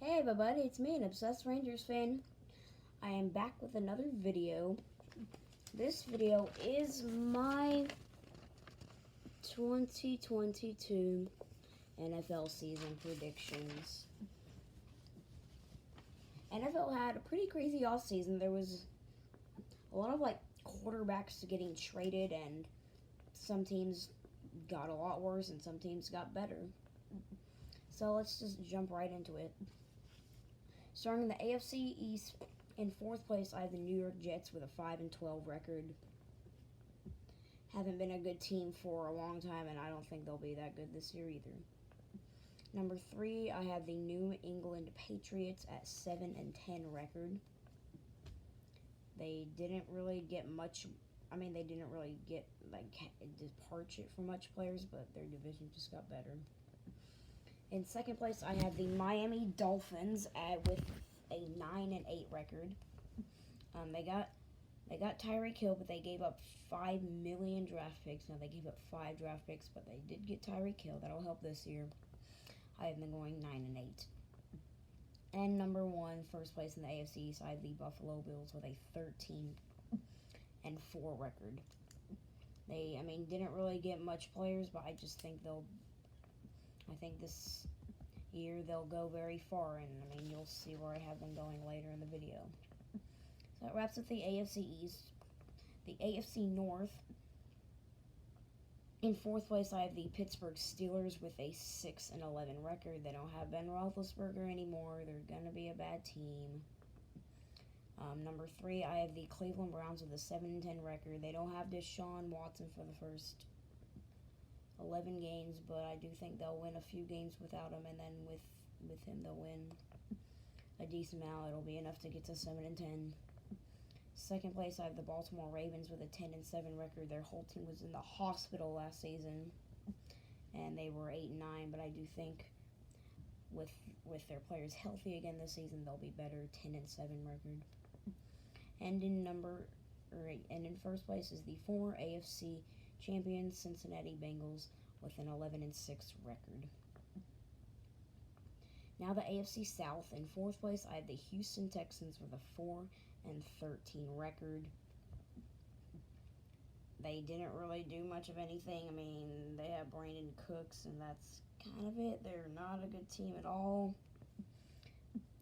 Hey everybody, it's me, an obsessed Rangers fan. I am back with another video. This video is my 2022 NFL season predictions. NFL had a pretty crazy offseason. There was a lot of quarterbacks getting traded, and some teams got a lot worse and some teams got better. So let's just jump right into it. Starting in the AFC East, in fourth place, I have the New York Jets with a 5-12 record. Haven't been a good team for a long time, and I don't think they'll be that good this year either. Number 3, I have the New England Patriots at 7-10 record. They didn't really get much. They didn't really get departure from much players, but their division just got better. In second place, I have the Miami Dolphins with a 9-8 record. They got Tyreek Hill, but they gave up 5 million draft picks. Now they gave up 5 draft picks, but they did get Tyreek Hill. That'll help this year. I have them going 9-8. And number 1, first place in the AFC East, I have the Buffalo Bills with a 13-4 record. They, didn't really get much players, but I just think I think this year they'll go very far, and you'll see where I have them going later in the video. So that wraps up the AFC East. The AFC North. In fourth place, I have the Pittsburgh Steelers with a 6-11 record. They don't have Ben Roethlisberger anymore. They're going to be a bad team. Number 3, I have the Cleveland Browns with a 7-10 record. They don't have Deshaun Watson for the first 11 games, but I do think they'll win a few games without him, and then with him they'll win a decent amount. It'll be enough to get to 7-10. Second place, I have the Baltimore Ravens with a 10-7 record. Their whole team was in the hospital last season, and they were 8-9. But I do think with their players healthy again this season, they'll be better. 10-7 record. And in first place is the former AFC champions Cincinnati Bengals with an 11-6 record. Now the AFC South. In fourth place, I have the Houston Texans with a 4-13 record. They didn't really do much of anything. They have Brandon Cooks, and that's kind of it. They're not a good team at all.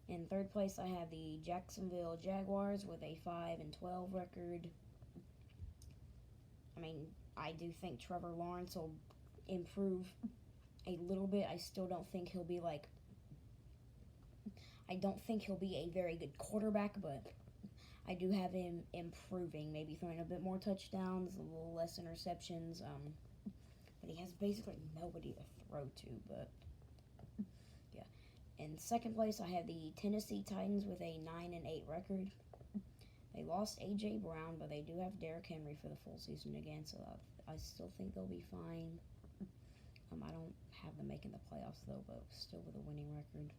In third place, I have the Jacksonville Jaguars with a 5-12 record. I do think Trevor Lawrence will improve a little bit. I still don't think he'll be I don't think he'll be a very good quarterback, but I do have him improving, maybe throwing a bit more touchdowns, a little less interceptions. But he has basically nobody to throw to, but yeah. In second place, I have the Tennessee Titans with a 9-8 record. They lost A.J. Brown, but they do have Derrick Henry for the full season again, so I still think they'll be fine. I don't have them making the playoffs, though, but still with a winning record.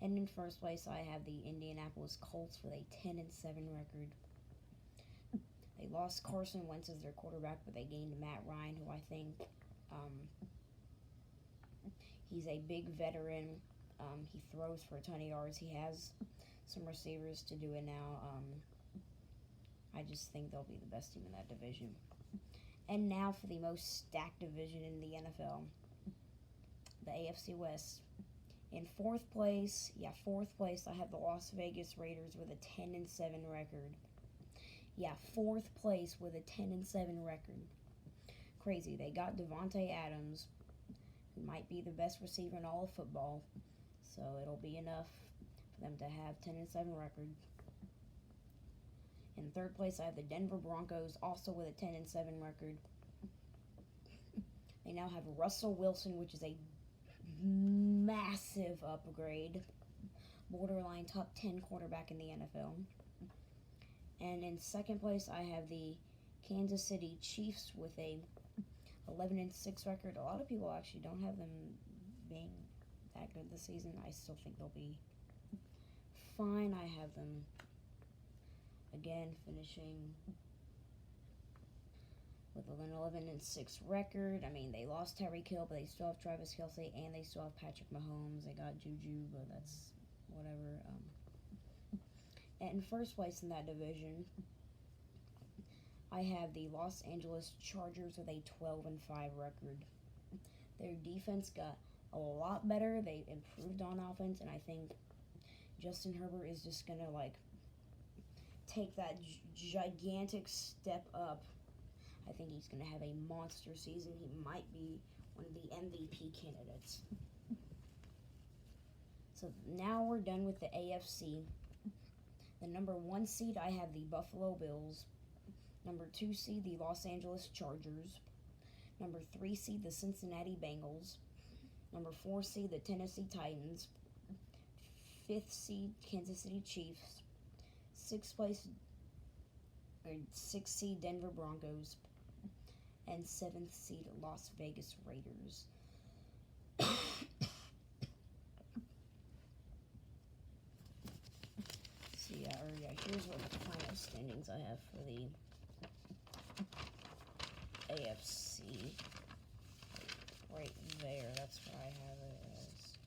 And in first place, I have the Indianapolis Colts with a 10-7 record. They lost Carson Wentz as their quarterback, but they gained Matt Ryan, who I think he's a big veteran. He throws for a ton of yards. He has some receivers to do it now. I just think they'll be the best team in that division. And now for the most stacked division in the NFL, the AFC West. In fourth place, I have the Las Vegas Raiders with a 10-7 record. Fourth place with a 10-7 record. Crazy. They got Devontae Adams, who might be the best receiver in all of football. So it'll be enough for them to have 10-7 record. In third place, I have the Denver Broncos, also with a 10-7 record. They now have Russell Wilson, which is a massive upgrade. Borderline top 10 quarterback in the NFL. And in second place, I have the Kansas City Chiefs with a 11-6 record. A lot of people actually don't have them being that good this season. I still think they'll be fine. I have them, again, finishing with an 11-6 record. I mean, they lost Tyreek Hill, but they still have Travis Kelce, and they still have Patrick Mahomes. They got Juju, but that's whatever. And in first place in that division, I have the Los Angeles Chargers with a 12-5 record. Their defense got a lot better. They improved on offense, and I think Justin Herbert is just gonna take that gigantic step up. I think he's gonna have a monster season. He might be one of the MVP candidates. So now we're done with the AFC. The number 1 seed, I have the Buffalo Bills. Number 2 seed, the Los Angeles Chargers. Number 3 seed, the Cincinnati Bengals. Number 4 seed, the Tennessee Titans. 5th seed, Kansas City Chiefs. 6th seed, Denver Broncos. And 7th seed, Las Vegas Raiders. So here's what the final standings I have for the AFC. Right there, that's what I have it as.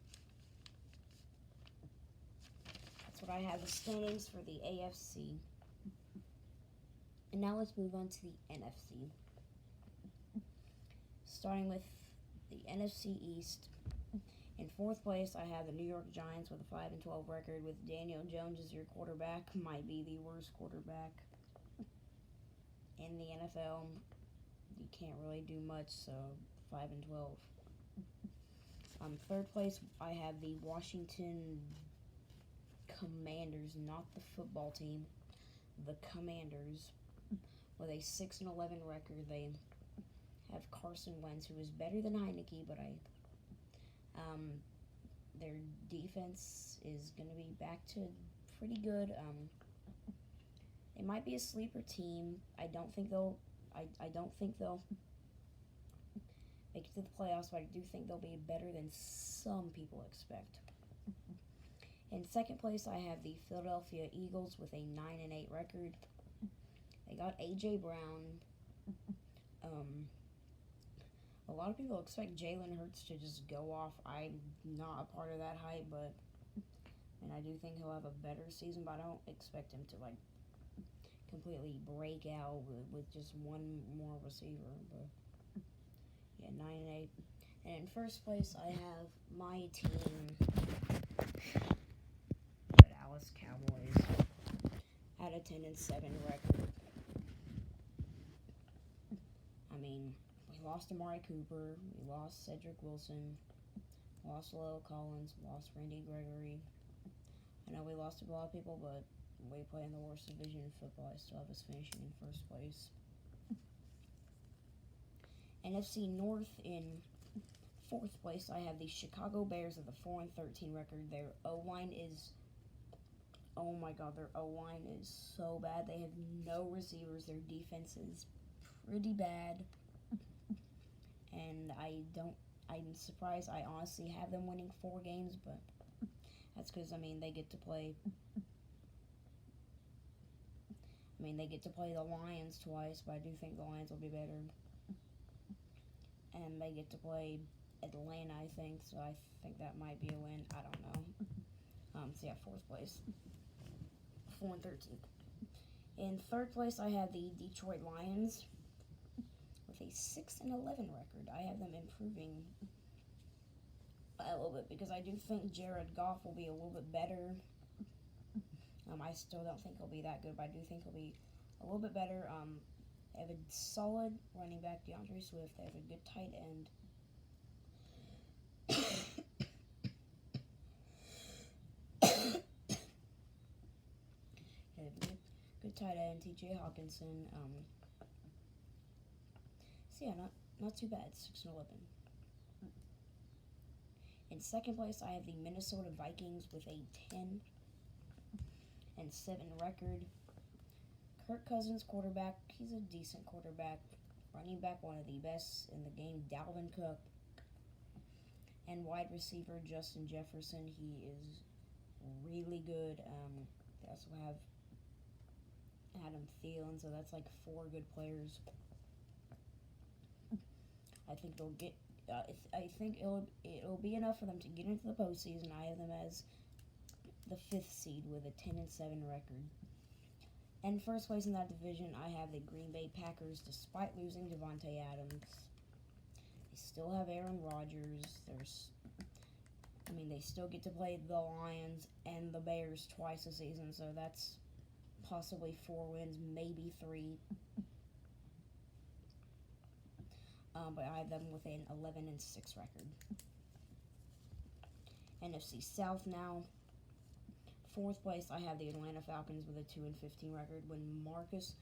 That's what I have the standings for the AFC. And now let's move on to the NFC. Starting with the NFC East. In 4th place, I have the New York Giants with a 5-12 record with Daniel Jones as your quarterback. Might be the worst quarterback in the NFL. You can't really do much, so 5-12. 3rd place, I have the Washington Commanders, not the football team. The Commanders with a 6-11 record. They have Carson Wentz, who is better than Heineke, but their defense is going to be back to pretty good. They might be a sleeper team. I don't think they'll make it to the playoffs, but I do think they'll be better than some people expect. In 2nd place, I have the Philadelphia Eagles with a 9-8 record. They got A.J. Brown. A lot of people expect Jalen Hurts to just go off. I'm not a part of that hype, and I do think he'll have a better season, but I don't expect him to completely break out with just one more receiver. But yeah, 9-8. And in 1st place, I have my team, the Dallas Cowboys, at a 10-7 record. I mean, we lost Amari Cooper, we lost Cedric Wilson, lost Lyle Collins, lost Randy Gregory. I know we lost a lot of people, but we play in the worst division in football. I still have us finishing in 1st place. NFC North in 4th place, I have the Chicago Bears with a 4-13 record. Their O-line is, oh my god, their O-line is so bad. They have no receivers. Their defense is pretty bad. And I'm surprised. I honestly have them winning 4 games, but that's because, they get to play. They get to play the Lions twice, but I do think the Lions will be better. And they get to play Atlanta, I think, so I think that might be a win. I don't know. So yeah, 4th place. 4-13. In 3rd place, I have the Detroit Lions with a 6-11 record. I have them improving a little bit because I do think Jared Goff will be a little bit better. I still don't think he'll be that good, but I do think he'll be a little bit better. They have a solid running back, DeAndre Swift. They have a good tight end. They have a good tight end, T.J. Hawkinson. So yeah, not too bad. 6-11. In 2nd place, I have the Minnesota Vikings with a 10-7 record. Kirk Cousins, quarterback. He's a decent quarterback. Running back, one of the best in the game. Dalvin Cook. And wide receiver, Justin Jefferson. He is really good. They also have Adam Thielen, so that's 4 good players. I think they'll get. I think it'll be enough for them to get into the postseason. I have them as the 5th seed with a 10-7 record. And first place in that division, I have the Green Bay Packers, despite losing Devontae Adams. They still have Aaron Rodgers. They still get to play the Lions and the Bears twice a season, so that's possibly 4 wins, maybe 3. But I have them with an 11-6 record. NFC South now. 4th place, I have the Atlanta Falcons with a 2-15 record. When Marcus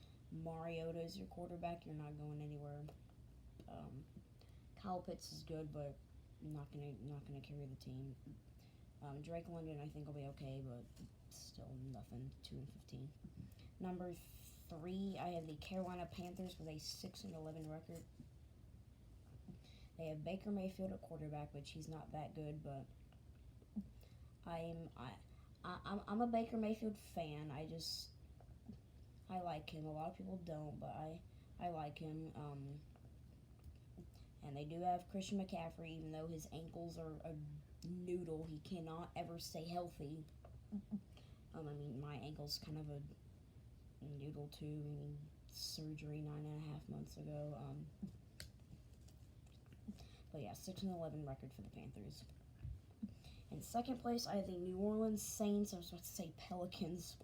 Mariota is your quarterback, you're not going anywhere. Kyle Pitts is good, but not gonna carry the team. Drake London, I think, will be okay, but still nothing. 2-15. Number 3, I have the Carolina Panthers with a 6-11 record. They have Baker Mayfield at quarterback, which he's not that good, but I'm a Baker Mayfield fan. I like him. A lot of people don't, but I like him. And they do have Christian McCaffrey, even though his ankles are a noodle. He cannot ever stay healthy. My ankle's kind of a noodle too. Surgery 9.5 months ago. But yeah, 6-11 record for the Panthers. In 2nd place, I have the New Orleans Saints. I was about to say Pelicans.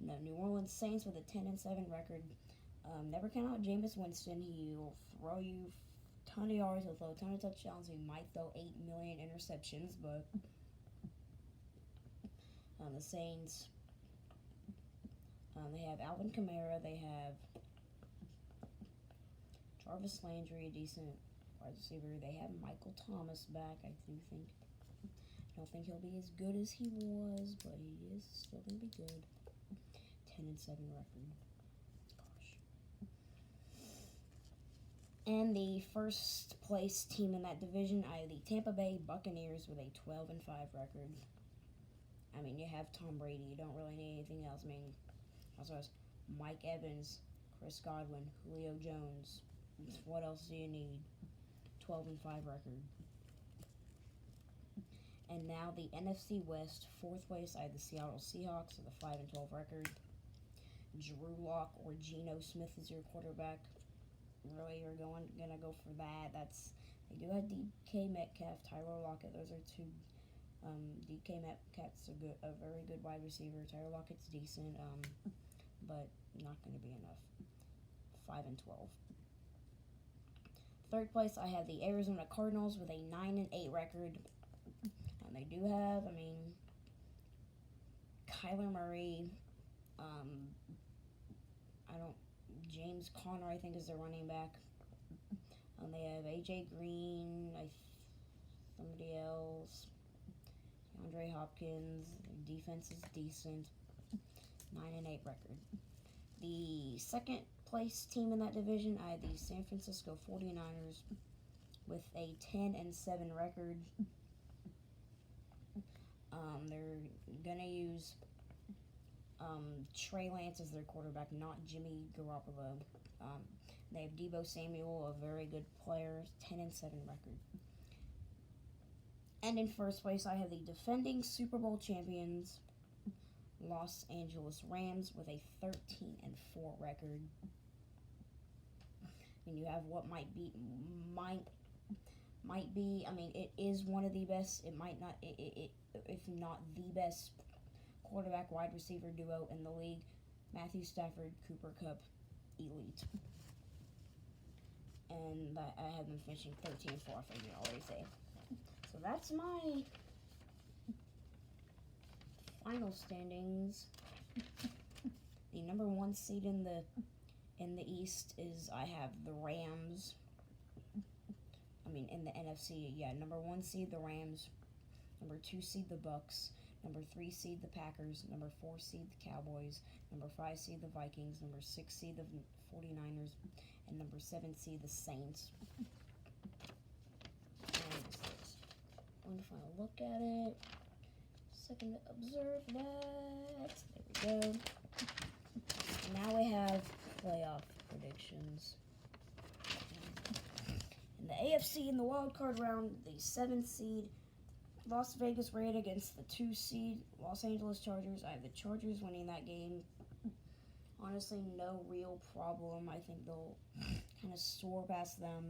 No, New Orleans Saints with a 10-7 record. Never count out Jameis Winston. He'll throw you a ton of yards. He'll throw a ton of touchdowns. He might throw 8 million interceptions, but the Saints, they have Alvin Kamara. They have Jarvis Landry, a decent wide receiver. They have Michael Thomas back, I do think. I don't think he'll be as good as he was, but he is still going to be good. 10-7 record. Gosh. And the 1st place team in that division, I have the Tampa Bay Buccaneers with a 12-5 record. You have Tom Brady. You don't really need anything else. Also has Mike Evans, Chris Godwin, Julio Jones. What else do you need? 12-5 record. And now the NFC West, 4th place, I have the Seattle Seahawks with a 5-12 record. Drew Lock or Geno Smith is your quarterback. Really, you're gonna go for that. They do have DK Metcalf, Tyler Lockett. Those are 2. DK Metcalf's a very good wide receiver. Tyler Lockett's decent, but not going to be enough. 5-12. 3rd place, I have the Arizona Cardinals with a 9-8 record. And they do have, Kyler Murray. James Conner, I think, is their running back. They have AJ Green, somebody else. Andre Hopkins. Their defense is decent. 9-8 record. The 2nd place team in that division, I have the San Francisco 49ers with a 10-7 record. They're gonna use Trey Lance as their quarterback, not Jimmy Garoppolo. They have Deebo Samuel, a very good player, 10-7 record. And in 1st place, I have the defending Super Bowl champions, Los Angeles Rams, with a 13-4 record. You have what might be. It is one of the best. It might not. If not the best quarterback wide receiver duo in the league. Matthew Stafford, Cooper Kupp, elite. And I have them finishing 13-4. I didn't already say. So that's my final standings. The number 1 seed in the East is, I have the Rams. In the NFC, number 1 seed the Rams, number 2 seed the Bucks, number 3 seed the Packers, number 4 seed the Cowboys, number 5 seed the Vikings, number 6 seed the 49ers, and number 7 seed the Saints. And if I look at it, second to observe that. There we go. Now we have playoff predictions. In the AFC, in the wild card round, the 7th seed Las Vegas Raiders against the 2 seed Los Angeles Chargers. I have the Chargers winning that game. Honestly, no real problem. I think they'll kind of soar past them,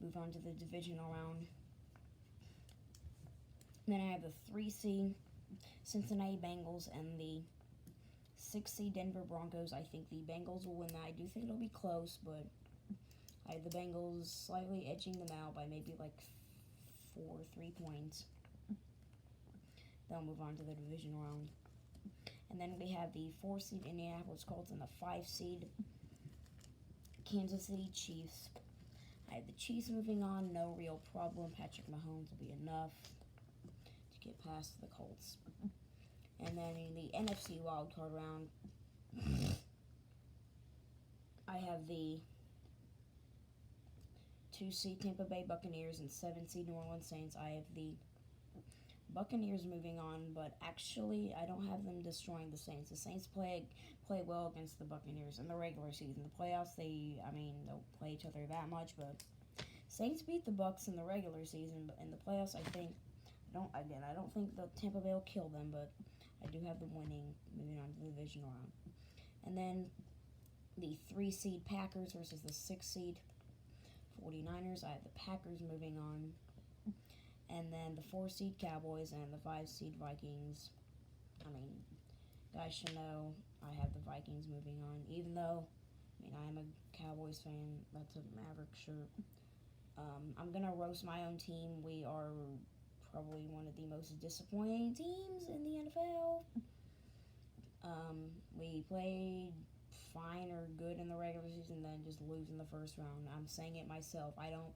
move on to the divisional round. Then I have the 3 seed Cincinnati Bengals and the 6 seed Denver Broncos. I think the Bengals will win that. I do think it'll be close, but I have the Bengals slightly edging them out by maybe like 4 or 3 points. They'll move on to the divisional round. And then we have the 4 seed Indianapolis Colts and the 5 seed Kansas City Chiefs. I have the Chiefs moving on, no real problem. Patrick Mahomes will be enough to get past the Colts. And then in the NFC wildcard round, I have the 2 seed Tampa Bay Buccaneers and 7 seed New Orleans Saints. I have the Buccaneers moving on, but actually I don't have them destroying the Saints. The Saints play well against the Buccaneers in the regular season. The playoffs, they'll play each other that much, but Saints beat the Bucs in the regular season, but in the playoffs, I don't think the Tampa Bay will kill them, but I do have them winning, moving on to the divisional round. And then the 3 seed Packers versus the 6 seed 49ers. I have the Packers moving on. And then the 4 seed Cowboys and the 5 seed Vikings. Guys should know I have the Vikings moving on. Even though, I am a Cowboys fan. That's a Maverick shirt. I'm going to roast my own team. We are probably one of the most disappointing teams in the NFL. We played fine or good in the regular season, then just lose in the first round. I'm saying it myself. I don't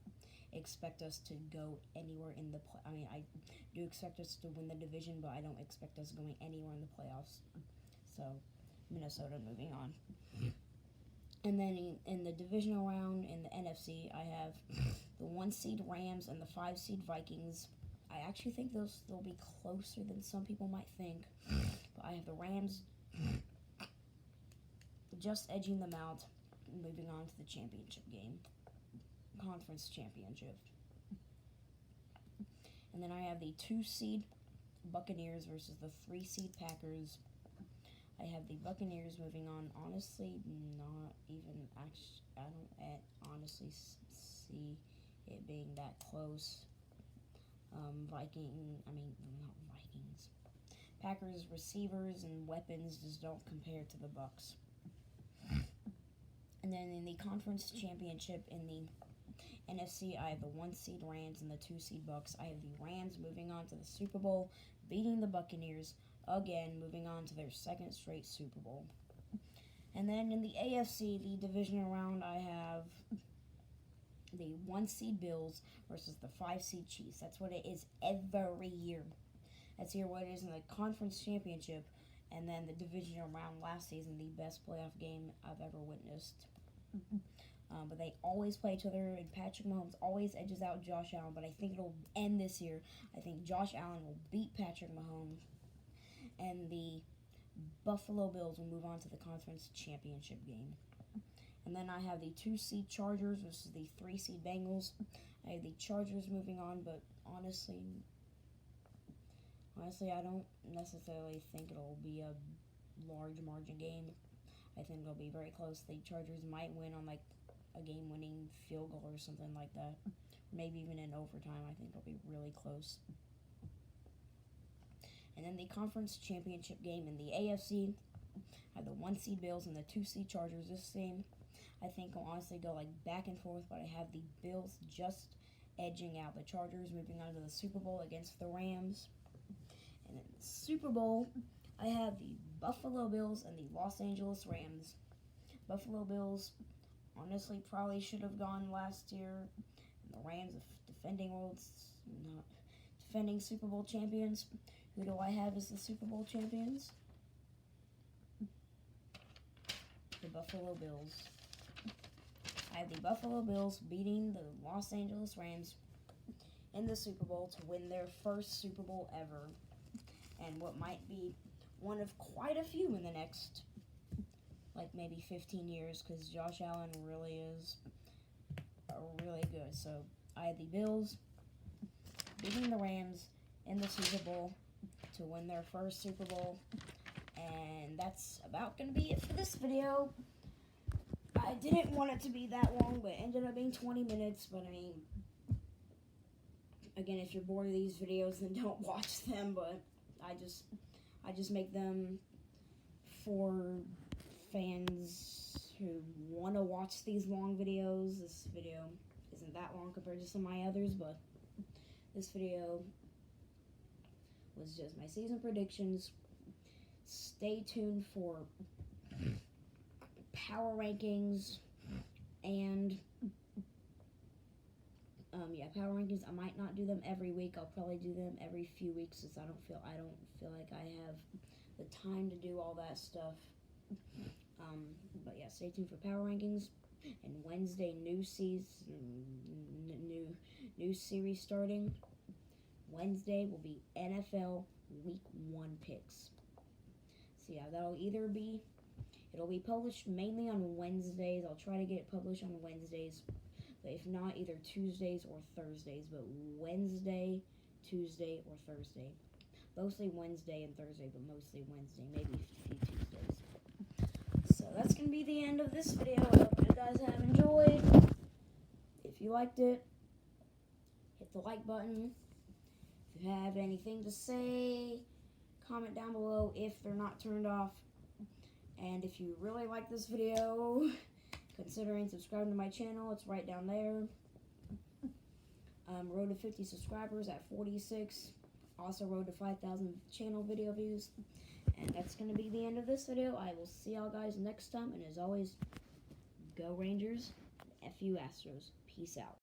expect us to go anywhere in the I do expect us to win the division, but I don't expect us going anywhere in the playoffs. So, Minnesota moving on. And then in the divisional round in the NFC, I have the 1 seed Rams and the 5 seed Vikings. I actually think they'll be closer than some people might think, but I have the Rams just edging them out, moving on to the championship game. Conference championship. And then I have the 2 seed Buccaneers versus the 3 seed Packers. I have the Buccaneers moving on. Honestly, I don't honestly see it being that close. Not Vikings. Packers receivers and weapons just don't compare to the Bucs. And then in the conference championship in the NFC, I have the 1 seed Rams and the 2 seed Bucs. I have the Rams moving on to the Super Bowl, beating the Buccaneers again, moving on to their 2nd straight Super Bowl. And then in the AFC, the divisional round, I have the 1 seed Bills versus the 5 seed Chiefs. That's what it is every year. That's what it is in the conference championship, and then the divisional round last season, the best playoff game I've ever witnessed. But they always play each other, and Patrick Mahomes always edges out Josh Allen, but I think it'll end this year. I think Josh Allen will beat Patrick Mahomes, and the Buffalo Bills will move on to the conference championship game. And then I have the 2 seed Chargers versus the 3 seed Bengals. I have the Chargers moving on, but honestly, I don't necessarily think it'll be a large margin game. I think it'll be very close. The Chargers might win on a game-winning field goal or something like that. Maybe even in overtime. I think it'll be really close. And then the conference championship game in the AFC, I have the 1 seed Bills and the 2 seed Chargers. This game, I think, will honestly go back and forth, but I have the Bills just edging out the Chargers, moving on to the Super Bowl against the Rams. And in the Super Bowl, I have the Buffalo Bills and the Los Angeles Rams. Buffalo Bills, honestly, probably should have gone last year. And the Rams, defending Super Bowl champions. Who do I have as the Super Bowl champions? The Buffalo Bills. I have the Buffalo Bills beating the Los Angeles Rams in the Super Bowl to win their first Super Bowl ever. And what might be one of quite a few in the next, maybe 15 years, because Josh Allen really is really good. So I have the Bills beating the Rams in the Super Bowl to win their first Super Bowl. And that's about going to be it for this video. I didn't want it to be that long, but it ended up being 20 minutes. But I mean, again, if you're bored of these videos, then don't watch them. But I just make them for fans who want to watch these long videos. This video isn't that long compared to some of my others, but this video was just my season predictions. Stay tuned for power rankings and power rankings. I might not do them every week. I'll probably do them every few weeks since I don't feel like I have the time to do all that stuff. But yeah, stay tuned for power rankings. And Wednesday, new series starting. Wednesday will be NFL Week 1 picks. So yeah, it'll be published mainly on Wednesdays. I'll try to get it published on Wednesdays. But if not, either Tuesdays or Thursdays. But Wednesday, Tuesday, or Thursday. Mostly Wednesday and Thursday, but mostly Wednesday. Maybe a few Tuesdays. So that's going to be the end of this video. I hope you guys have enjoyed. If you liked it, hit the like button. If you have anything to say, comment down below if they're not turned off. And if you really like this video, considering subscribing to my channel, it's right down there. Road to 50 subscribers at 46. Also road to 5,000 channel video views. And that's going to be the end of this video. I will see y'all guys next time. And as always, go Rangers, F you Astros. Peace out.